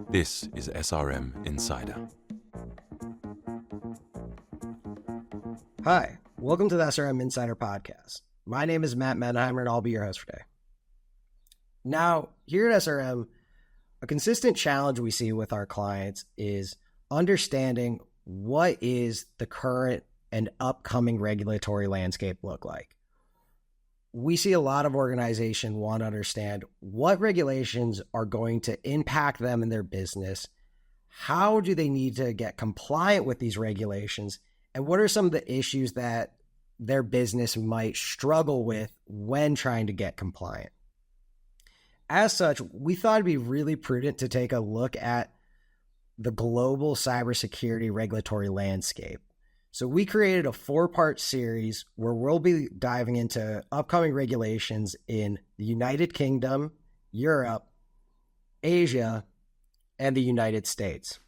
This is SRM Insider. Hi, welcome to the SRM Insider Podcast. My name is Matt Menheimer, and I'll be your host for today. Now, here at SRM, a consistent challenge we see with our clients is understanding what is the current and upcoming regulatory landscape look like. We see a lot of organizations want to understand what regulations are going to impact them in their business. How do they need to get compliant with these regulations? And what are some of the issues that their business might struggle with when trying to get compliant? As such, we thought it'd be really prudent to take a look at the global cybersecurity regulatory landscape. So we created a 4-part series where we'll be diving into upcoming regulations in the United Kingdom, Europe, Asia, and the United States.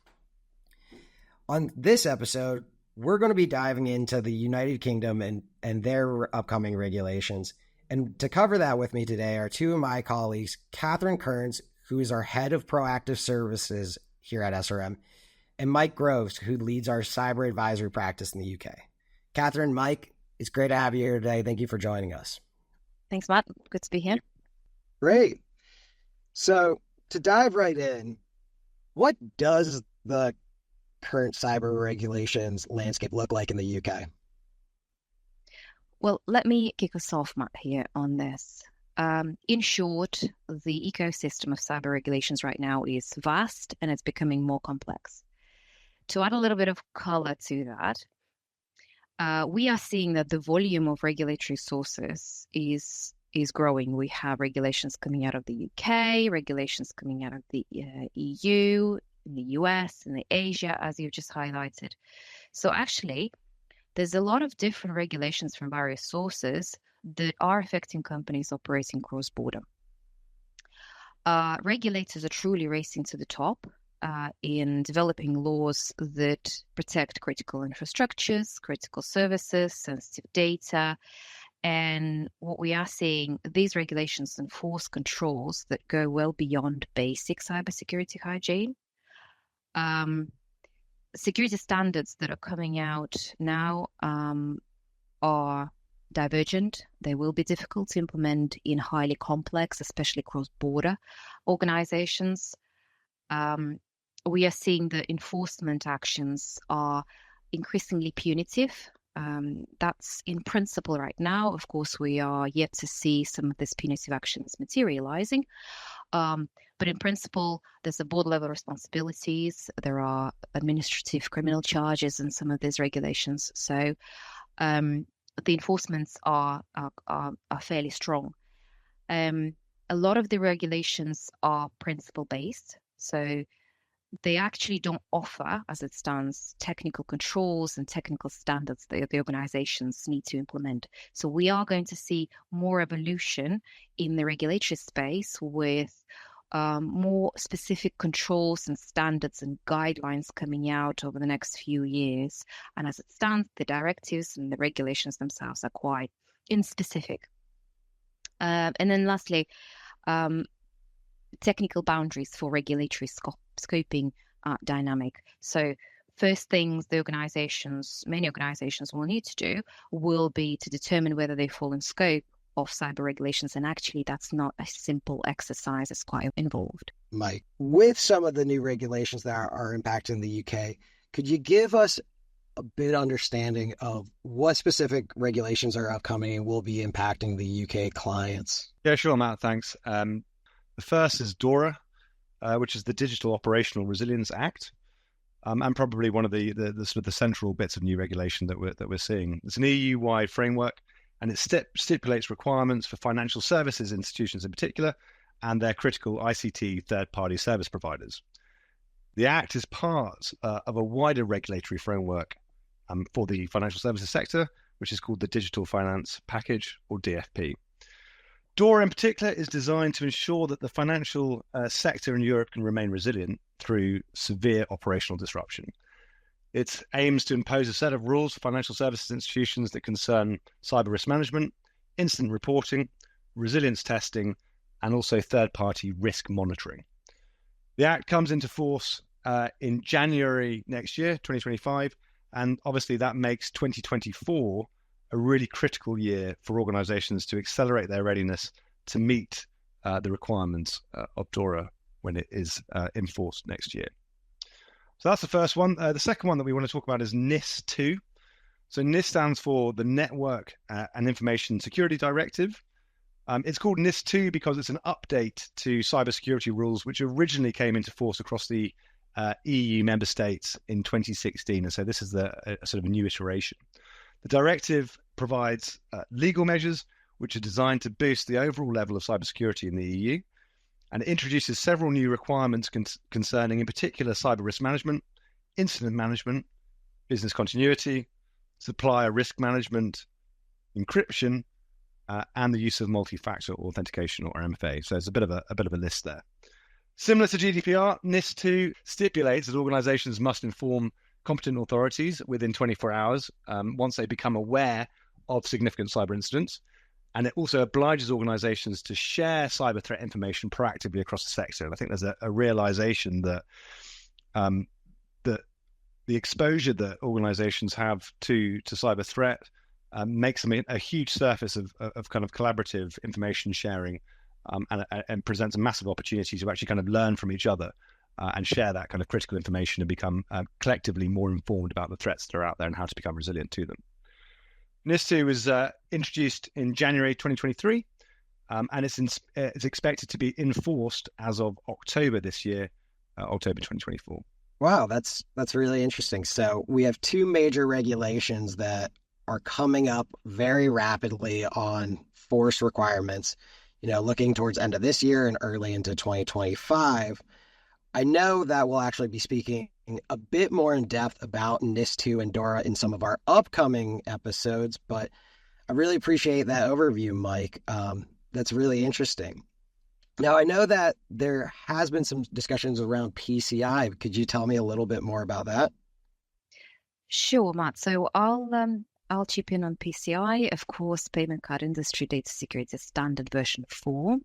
On this episode, we're going to be diving into the United Kingdom and their upcoming regulations. And to cover that with me today are two of my colleagues, Catherine Kearns, who is our head of proactive services here at SRM, and Mike Groves, who leads our cyber advisory practice in the UK. Catherine, Mike, it's great to have you here today. Thank you for joining us. Thanks, Matt. Good to be here. Great. So to dive right in, what does the current cyber regulations landscape look like in the UK? Well, let me kick us off, Matt, here on this. In short, the ecosystem of cyber regulations right now is vast and it's becoming more complex. To add a little bit of color to that, we are seeing that the volume of regulatory sources is growing. We have regulations coming out of the UK, regulations coming out of the EU, in the US, and the Asia, as you've just highlighted. So actually, there's a lot of different regulations from various sources that are affecting companies operating cross-border. Regulators are truly racing to the top in developing laws that protect critical infrastructures, critical services, sensitive data. And what we are seeing, these regulations enforce controls that go well beyond basic cybersecurity hygiene. Security standards that are coming out now are divergent. They will be difficult to implement in highly complex, especially cross-border organizations. We are seeing that enforcement actions are increasingly punitive. That's in principle right now. Of course, we are yet to see some of these punitive actions materializing. But in principle, there's a board level responsibilities. There are administrative criminal charges in some of these regulations. So the enforcements are fairly strong. A lot of the regulations are principle based. So they actually don't offer, as it stands, technical controls and technical standards that the organizations need to implement. So we are going to see more evolution in the regulatory space with more specific controls and standards and guidelines coming out over the next few years. And as it stands, the directives and the regulations themselves are quite inspecific. And then lastly, technical boundaries for regulatory scoping dynamic. So first things many organizations will need to do will be to determine whether they fall in scope of cyber regulations. And actually, that's not a simple exercise. It's quite involved. Mike, with some of the new regulations that are impacting the UK, could you give us a bit understanding of what specific regulations are upcoming and will be impacting the UK clients? Yeah, sure, Matt. Thanks. The first is DORA, which is the Digital Operational Resilience Act, and probably one of the sort of the central bits of new regulation that we're seeing. It's an EU-wide framework, and it stipulates requirements for financial services institutions in particular, and their critical ICT third-party service providers. The Act is part of a wider regulatory framework for the financial services sector, which is called the Digital Finance Package, or DFP. DORA in particular is designed to ensure that the financial sector in Europe can remain resilient through severe operational disruption. It aims to impose a set of rules for financial services institutions that concern cyber risk management, incident reporting, resilience testing, and also third-party risk monitoring. The Act comes into force in January next year, 2025, and obviously that makes 2024 a really critical year for organizations to accelerate their readiness to meet the requirements of DORA when it is enforced next year. So that's the first one. The second one that we want to talk about is NIS2. So NIS stands for the Network and Information Security Directive. It's called NIS2 because it's an update to cybersecurity rules which originally came into force across the EU member states in 2016. And so this is a sort of a new iteration. The directive provides legal measures which are designed to boost the overall level of cybersecurity in the EU. And it introduces several new requirements concerning, in particular, cyber risk management, incident management, business continuity, supplier risk management, encryption, and the use of multi-factor authentication, or MFA. So it's a bit of a list there. Similar to GDPR, NIS2 stipulates that organizations must inform competent authorities within 24 hours once they become aware of significant cyber incidents. And it also obliges organizations to share cyber threat information proactively across the sector. And I think there's a realization that the exposure that organizations have to cyber threat makes them a huge surface of kind of collaborative information sharing, and presents a massive opportunity to actually kind of learn from each other and share that kind of critical information and become collectively more informed about the threats that are out there and how to become resilient to them. NIS2 was introduced in January 2023, and it's expected to be enforced as of October this year, October 2024. Wow, that's really interesting. So we have two major regulations that are coming up very rapidly on force requirements, looking towards end of this year and early into 2025. I know that we'll actually be speaking a bit more in depth about NIS2 and DORA in some of our upcoming episodes, but I really appreciate that overview, Mike. That's really interesting. Now, I know that there has been some discussions around PCI. Could you tell me a little bit more about that? Sure, Matt. So I'll chip in on PCI. Of course, Payment Card Industry Data Security Standard version 4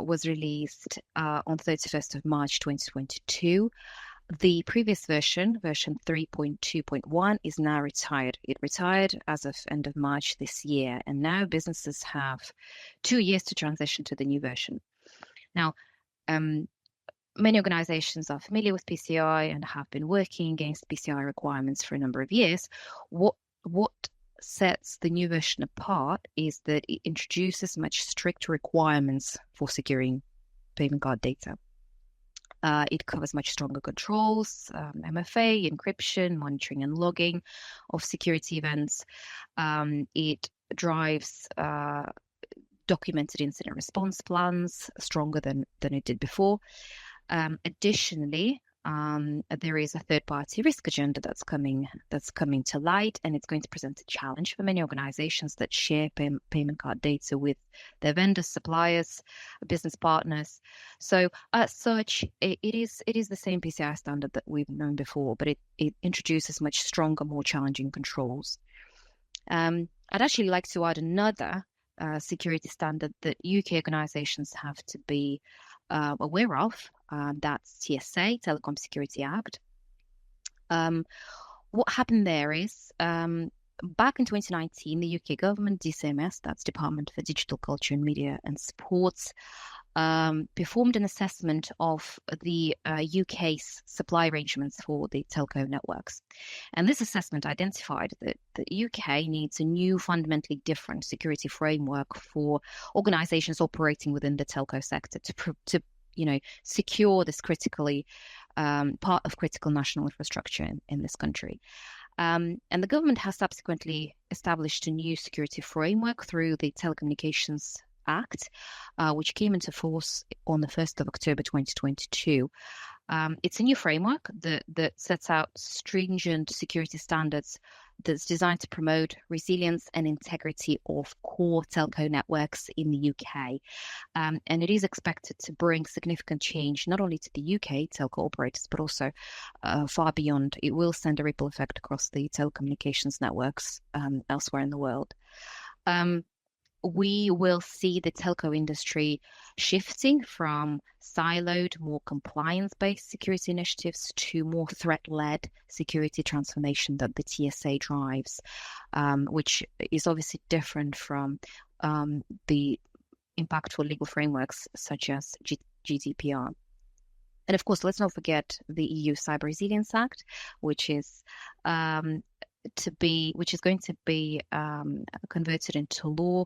was released on 31st of March 2022. The previous version 3.2.1, is now retired. It retired as of end of March this year, and now businesses have 2 years to transition to the new version. Now, many organizations are familiar with PCI and have been working against PCI requirements for a number of years. What sets the new version apart is that it introduces much stricter requirements for securing payment card data. It covers much stronger controls, MFA, encryption, monitoring and logging of security events. It drives documented incident response plans stronger than it did before. Additionally, there is a third-party risk agenda that's coming to light, and it's going to present a challenge for many organizations that share payment card data with their vendors, suppliers, business partners. So, as such, it is the same PCI standard that we've known before, but it introduces much stronger, more challenging controls. I'd actually like to add another security standard that UK organizations have to be aware of. That's TSA, Telecom Security Act. What happened there is, back in 2019, the UK government, DCMS, that's Department for Digital Culture and Media and Sports, performed an assessment of the UK's supply arrangements for the telco networks. And this assessment identified that the UK needs a new, fundamentally different security framework for organizations operating within the telco sector to secure this critically part of critical national infrastructure in this country. And the government has subsequently established a new security framework through the Telecommunications Act, which came into force on the 1st of October 2022. It's a new framework that sets out stringent security standards that's designed to promote resilience and integrity of core telco networks in the UK. And it is expected to bring significant change not only to the UK telco operators, but also far beyond. It will send a ripple effect across the telecommunications networks elsewhere in the world. we will see the telco industry shifting from siloed, more compliance-based security initiatives to more threat-led security transformation that the TSA drives, which is obviously different from the impactful legal frameworks such as GDPR. And of course, let's not forget the EU Cyber Resilience Act, which is going to be converted into law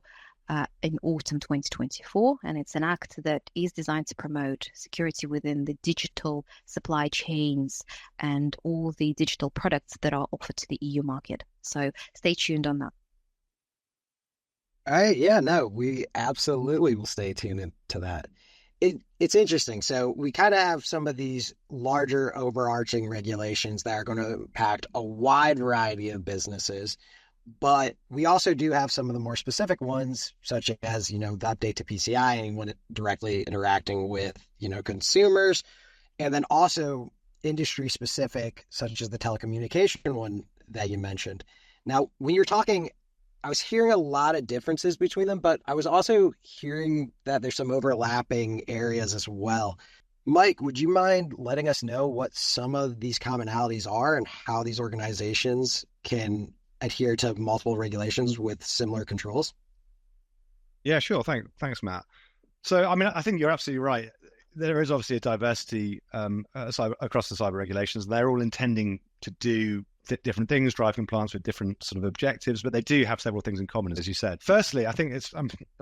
in autumn 2024, and it's an act that is designed to promote security within the digital supply chains and all the digital products that are offered to the EU market. So stay tuned on that. All right, yeah, no, we absolutely will stay tuned to that. It's interesting. So we kind of have some of these larger overarching regulations that are going to impact a wide variety of businesses, but we also do have some of the more specific ones, such as, the update to PCI and when it directly interacting with, consumers, and then also industry specific, such as the telecommunication one that you mentioned. Now, when you're talking, I was hearing a lot of differences between them, but I was also hearing that there's some overlapping areas as well. Mike, would you mind letting us know what some of these commonalities are and how these organizations can adhere to multiple regulations with similar controls? Yeah, sure. Thanks, Matt. So, I think you're absolutely right. There is obviously a diversity across the cyber regulations. They're all intending to do different things, drive compliance with different sort of objectives, but they do have several things in common, as you said. Firstly, I think it's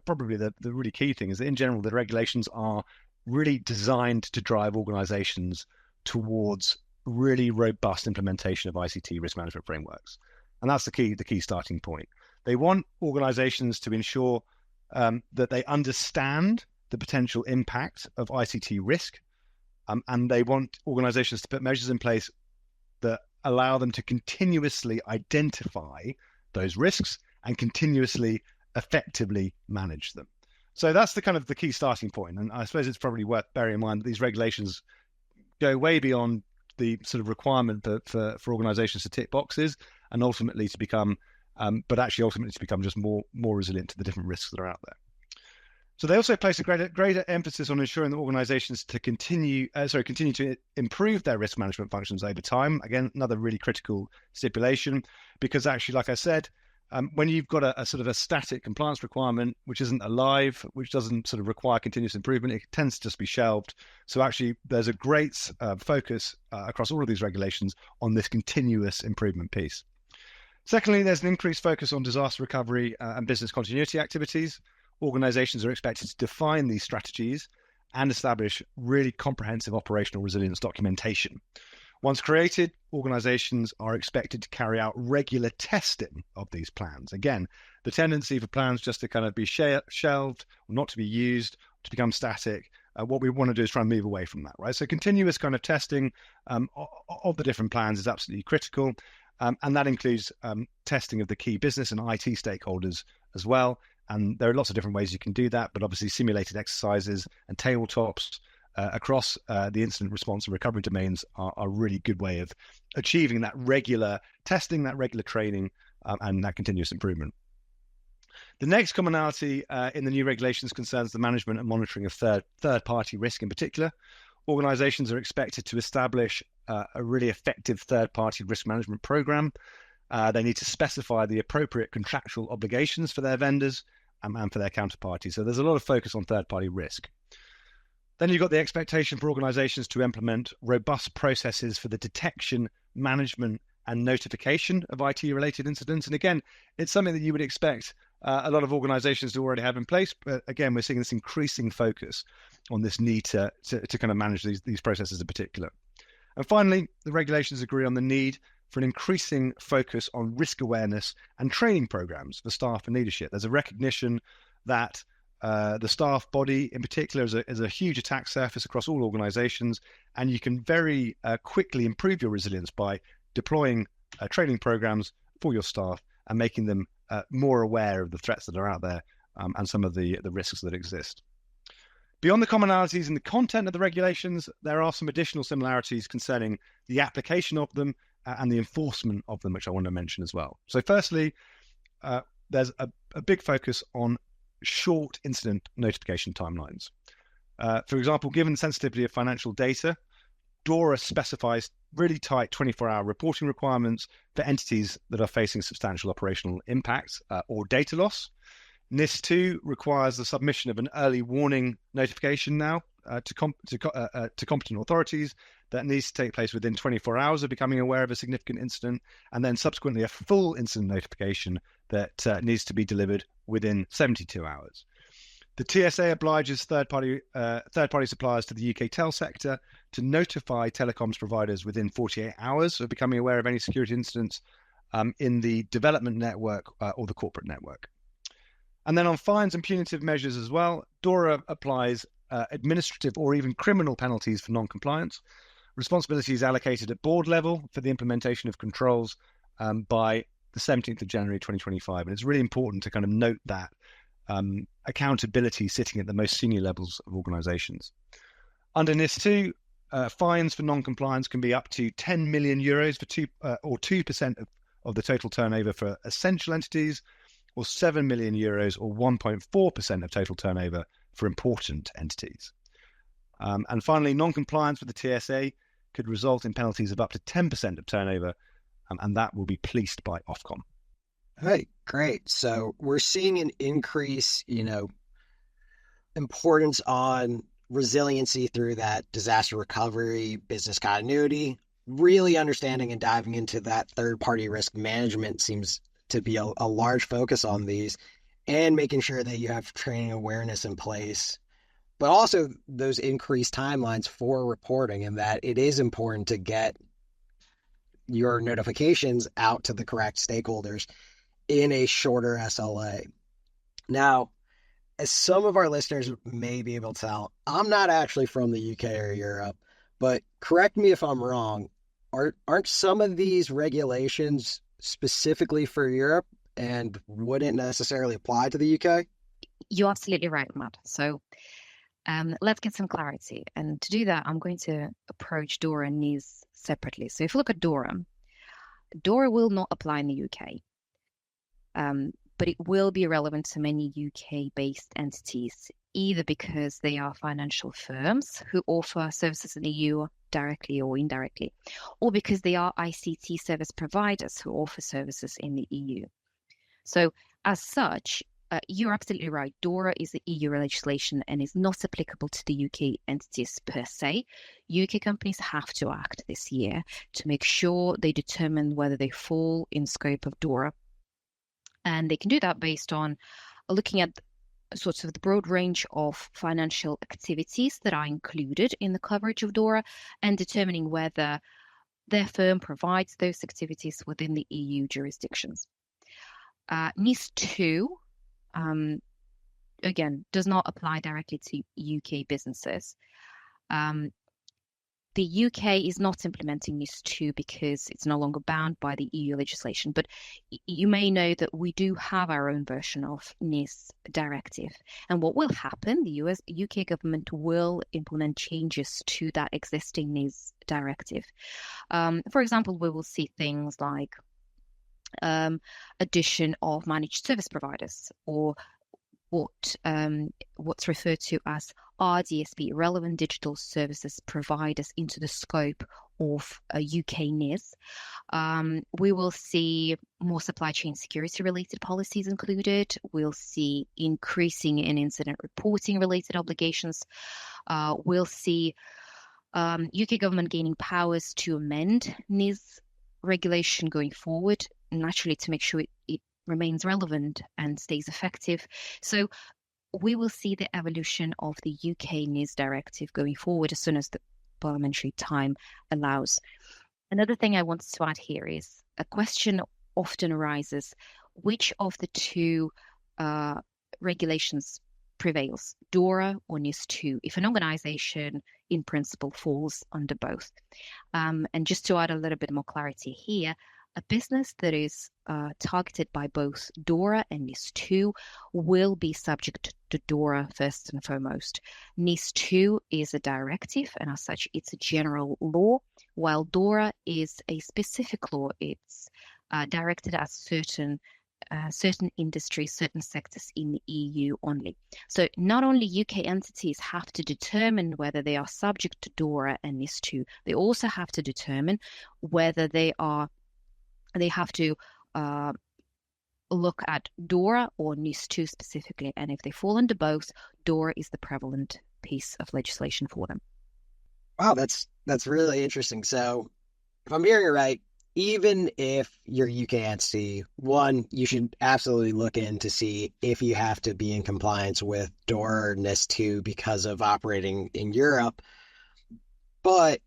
probably the really key thing is that in general, the regulations are really designed to drive organizations towards really robust implementation of ICT risk management frameworks. And that's the key starting point. They want organizations to ensure that they understand the potential impact of ICT risk, and they want organizations to put measures in place that allow them to continuously identify those risks and continuously effectively manage them. So that's the key starting point. And I suppose it's probably worth bearing in mind that these regulations go way beyond the sort of requirement for organizations to tick boxes and ultimately to become just more resilient to the different risks that are out there. So they also place a greater emphasis on ensuring that organizations to continue to improve their risk management functions over time. Again, another really critical stipulation, because actually, like I said, when you've got a sort of a static compliance requirement, which isn't alive, which doesn't sort of require continuous improvement, it tends to just be shelved. So actually, there's a great focus across all of these regulations on this continuous improvement piece. Secondly, there's an increased focus on disaster recovery and business continuity activities. Organizations are expected to define these strategies and establish really comprehensive operational resilience documentation. Once created, organizations are expected to carry out regular testing of these plans. Again, the tendency for plans just to kind of be shelved, or not to be used, to become static, what we want to do is try and move away from that, right? So continuous kind of testing of the different plans is absolutely critical. And that includes testing of the key business and IT stakeholders as well. And there are lots of different ways you can do that, but obviously simulated exercises and tabletops across the incident response and recovery domains are a really good way of achieving that regular testing, that regular training, and that continuous improvement. The next commonality in the new regulations concerns the management and monitoring of third-party risk in particular. Organizations are expected to establish a really effective third-party risk management program. They need to specify the appropriate contractual obligations for their vendors and for their counterparties. So there's a lot of focus on third-party risk. Then you've got the expectation for organizations to implement robust processes for the detection, management, and notification of IT-related incidents. And again, it's something that you would expect a lot of organizations to already have in place. But again, we're seeing this increasing focus on this need to kind of manage these processes in particular. And finally, the regulations agree on the need for an increasing focus on risk awareness and training programs for staff and leadership. There's a recognition that the staff body in particular is a huge attack surface across all organizations, and you can very quickly improve your resilience by deploying training programs for your staff and making them more aware of the threats that are out there and some of the risks that exist. Beyond the commonalities in the content of the regulations, there are some additional similarities concerning the application of them and the enforcement of them, which I want to mention as well. So firstly, there's a big focus on short incident notification timelines. For example, given the sensitivity of financial data, DORA specifies really tight 24-hour reporting requirements for entities that are facing substantial operational impact or data loss. NIS2 requires the submission of an early warning notification now to competent authorities that needs to take place within 24 hours of becoming aware of a significant incident, and then subsequently a full incident notification that needs to be delivered within 72 hours. The TSA obliges third-party suppliers to the UK tel sector to notify telecoms providers within 48 hours of becoming aware of any security incidents in the development network or the corporate network. And then on fines and punitive measures as well, DORA applies administrative or even criminal penalties for non-compliance. Responsibility is allocated at board level for the implementation of controls by the 17th of January 2025. And it's really important to kind of note that accountability sitting at the most senior levels of organizations. Under NIS2, fines for non-compliance can be up to 10 million euros for 2% of the total turnover for essential entities, or 7 million euros or 1.4% of total turnover for important entities. And finally, non-compliance with the TSA could result in penalties of up to 10% of turnover, and that will be policed by Ofcom. All right, great. So we're seeing an increase, importance on resiliency through that disaster recovery, business continuity. Really understanding and diving into that third-party risk management seems to be a large focus on these, and making sure that you have training awareness in place, but also those increased timelines for reporting, and that it is important to get your notifications out to the correct stakeholders in a shorter SLA. Now, as some of our listeners may be able to tell, I'm not actually from the UK or Europe, but correct me if I'm wrong, aren't some of these regulations specifically for Europe and wouldn't necessarily apply to the UK? You're absolutely right, Matt. So let's get some clarity. And to do that, I'm going to approach DORA and NIS separately. So if you look at DORA, DORA will not apply in the UK, but it will be relevant to many UK-based entities, either because they are financial firms who offer services in the EU directly or indirectly, or because they are ICT service providers who offer services in the EU. So as such, you're absolutely right. DORA is the EU legislation and is not applicable to the UK entities per se. UK companies have to act this year to make sure they determine whether they fall in scope of DORA. And they can do that based on looking at sorts of the broad range of financial activities that are included in the coverage of DORA and determining whether their firm provides those activities within the EU jurisdictions. NIS2, again, does not apply directly to UK businesses. The UK is not implementing NIS2 because it's no longer bound by the EU legislation, but you may know that we do have our own version of NIS directive. And what will happen, the UK government will implement changes to that existing NIS directive. For example, we will see things like addition of managed service providers, or what's referred to as RDSP, Relevant Digital Services Providers, into the scope of a UK NIS. We will see more supply chain security related policies included. We'll see increasing in incident reporting related obligations. We'll see UK government gaining powers to amend NIS regulation going forward, naturally to make sure it remains relevant and stays effective. So we will see the evolution of the UK NIS directive going forward as soon as the parliamentary time allows. Another thing I wanted to add here is a question often arises: which of the two regulations prevails, DORA or NIS2, if an organization in principle falls under both? And just to add a little bit more clarity here, a business that is targeted by both DORA and NIS2 will be subject to DORA first and foremost. NIS2 is a directive, and as such, it's a general law, while DORA is a specific law. It's directed at certain certain industries, certain sectors in the EU only. So not only UK entities have to determine whether they are subject to DORA and NIS2, they also have to determine whether they have to look at DORA or NIS2 specifically. And if they fall under both, DORA is the prevalent piece of legislation for them. Wow, that's really interesting. So if I'm hearing it right, even if you're UK entity, one, you should absolutely look in to see if you have to be in compliance with DORA or NIS2 because of operating in Europe. But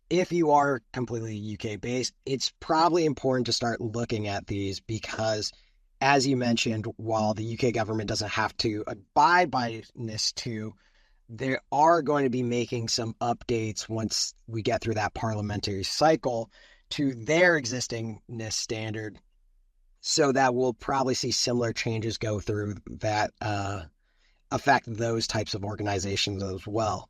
if you are completely UK based, it's probably important to start looking at these because, as you mentioned, while the UK government doesn't have to abide by NIS2, they are going to be making some updates once we get through that parliamentary cycle to their existing NIS standard. So that we'll probably see similar changes go through that affect those types of organizations as well.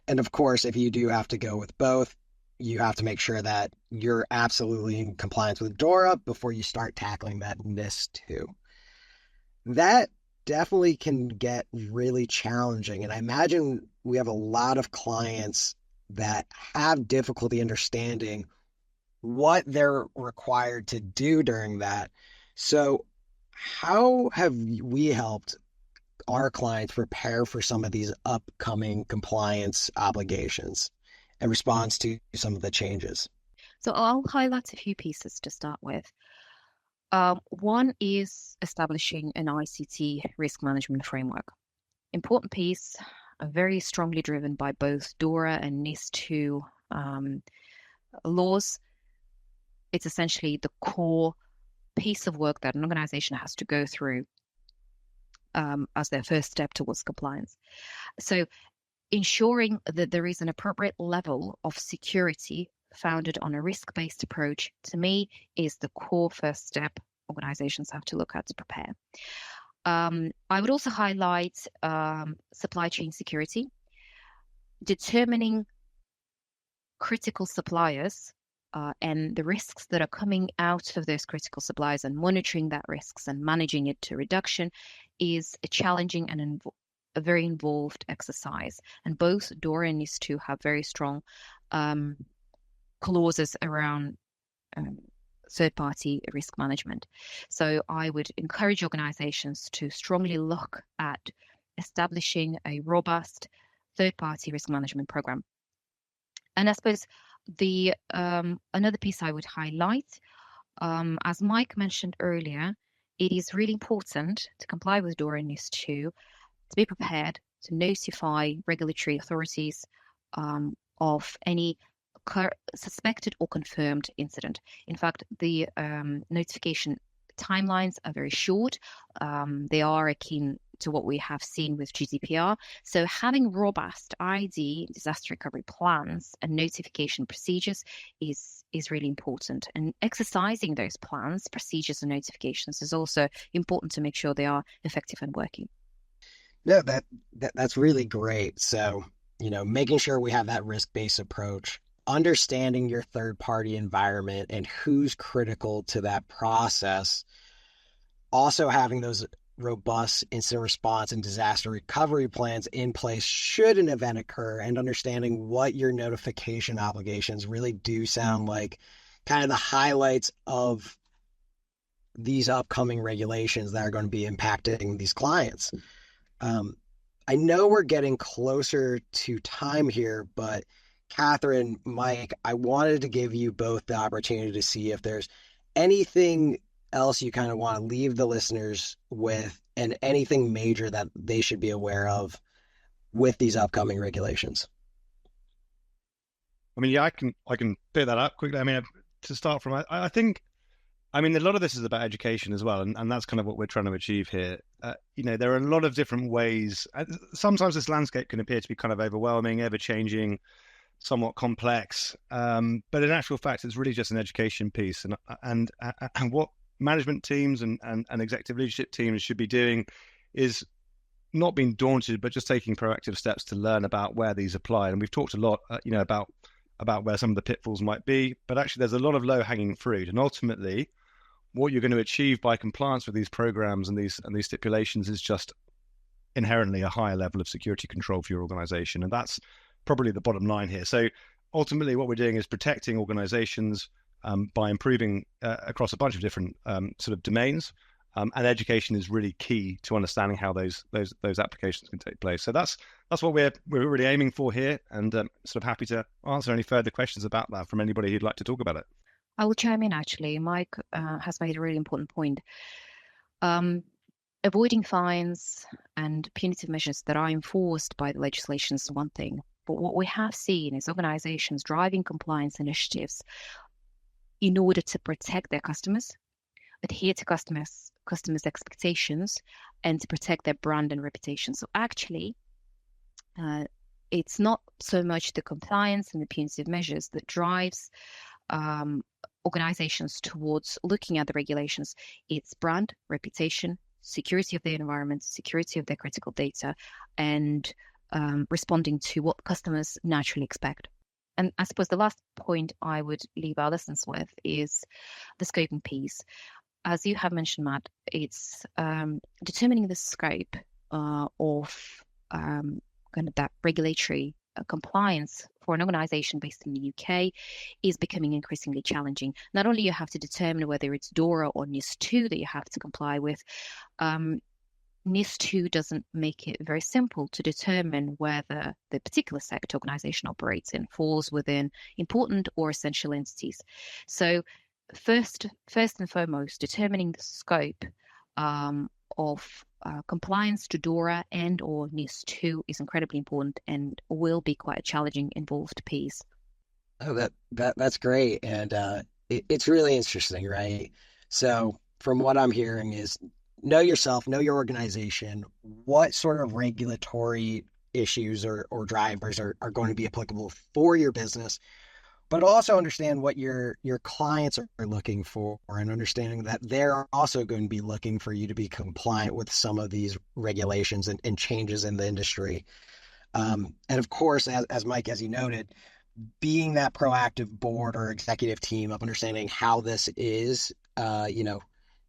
And of course, if you do have to go with both, you have to make sure that you're absolutely in compliance with DORA before you start tackling that NIS2. That definitely can get really challenging. And I imagine we have a lot of clients that have difficulty understanding what they're required to do during that. So how have we helped our clients prepare for some of these upcoming compliance obligations in response to some of the changes? So I'll highlight a few pieces to start with. One is establishing an ICT risk management framework. Important piece, very strongly driven by both DORA and NIS2 laws. It's essentially the core piece of work that an organization has to go through as their first step towards compliance. So ensuring that there is an appropriate level of security founded on a risk-based approach, to me, is the core first step organizations have to look at to prepare. I would also highlight supply chain security, determining critical suppliers and the risks that are coming out of those critical suppliers and monitoring that risks and managing it to reduction is a challenging and a very involved exercise. And both DORA and NIS2 have very strong clauses around third-party risk management. So I would encourage organizations to strongly look at establishing a robust third-party risk management program. And I suppose the another piece I would highlight, as Mike mentioned earlier, it is really important to comply with DORA and NIS2, to be prepared to notify regulatory authorities of any suspected or confirmed incident. In fact, the notification timelines are very short. They are akin to what we have seen with GDPR. So having robust ID, disaster recovery plans and notification procedures is really important. And exercising those plans, procedures and notifications is also important to make sure they are effective and working. No, that's really great. So, making sure we have that risk-based approach, understanding your third-party environment and who's critical to that process, also having those robust incident response and disaster recovery plans in place should an event occur, and understanding what your notification obligations really do sound like kind of the highlights of these upcoming regulations that are going to be impacting these clients. I know we're getting closer to time here, but Catherine, Mike, I wanted to give you both the opportunity to see if there's anything else you kind of want to leave the listeners with, and anything major that they should be aware of with these upcoming regulations. I mean, yeah, I can pick that up quickly. I mean, to start from, I think, a lot of this is about education as well, and that's kind of what we're trying to achieve here. There are a lot of different ways. Sometimes this landscape can appear to be kind of overwhelming, ever-changing, somewhat complex, but in actual fact, it's really just an education piece. And what management teams and executive leadership teams should be doing is not being daunted, but just taking proactive steps to learn about where these apply. And we've talked a lot, about where some of the pitfalls might be, but actually there's a lot of low-hanging fruit. And ultimately, what you're going to achieve by compliance with these programs and these stipulations is just inherently a higher level of security control for your organization. And that's probably the bottom line here. So ultimately what we're doing is protecting organizations by improving across a bunch of different sort of domains. And education is really key to understanding how those applications can take place. So that's what we're really aiming for here, and sort of happy to answer any further questions about that from anybody who'd like to talk about it. I will chime in, actually. Mike has made a really important point. Avoiding fines and punitive measures that are enforced by the legislation is one thing. But what we have seen is organizations driving compliance initiatives in order to protect their customers, adhere to customers' expectations, and to protect their brand and reputation. So actually, it's not so much the compliance and the punitive measures that drives organizations towards looking at the regulations. It's brand, reputation, security of their environment, security of their critical data, and responding to what customers naturally expect. And I suppose the last point I would leave our listeners with is the scoping piece. As you have mentioned, Matt, it's determining the scope of kind of that regulatory compliance for an organization based in the UK is becoming increasingly challenging. Not only you have to determine whether it's DORA or NIS2 that you have to comply with, NIS2 doesn't make it very simple to determine whether the particular sector organization operates in falls within important or essential entities. So first and foremost, determining the scope of compliance to DORA and or NIS2 is incredibly important and will be quite a challenging, involved piece. Oh, that's great. And it's really interesting, right? So from what I'm hearing is know yourself, know your organization, what sort of regulatory issues or drivers are going to be applicable for your business, but also understand what your clients are looking for, and understanding that they're also going to be looking for you to be compliant with some of these regulations and changes in the industry. And of course, as Mike, as you noted, being that proactive board or executive team of understanding how this is,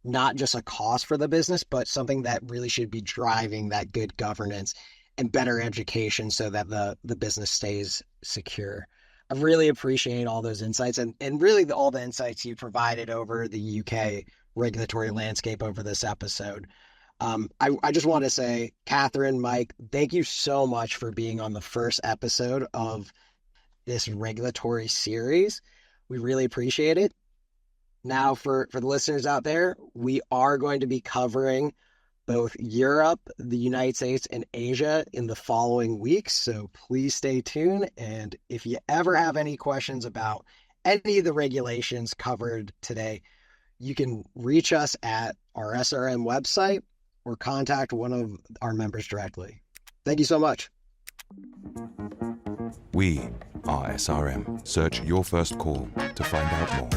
not just a cost for the business, but something that really should be driving that good governance and better education so that the business stays secure. I really appreciate all those insights and really all the insights you provided over the UK regulatory landscape over this episode. I just want to say, Catherine, Mike, thank you so much for being on the first episode of this regulatory series. We really appreciate it. Now, for the listeners out there, we are going to be covering both Europe, the United States, and Asia in the following weeks. So please stay tuned. And if you ever have any questions about any of the regulations covered today, you can reach us at our SRM website or contact one of our members directly. Thank you so much. We are SRM. Search your first call to find out more.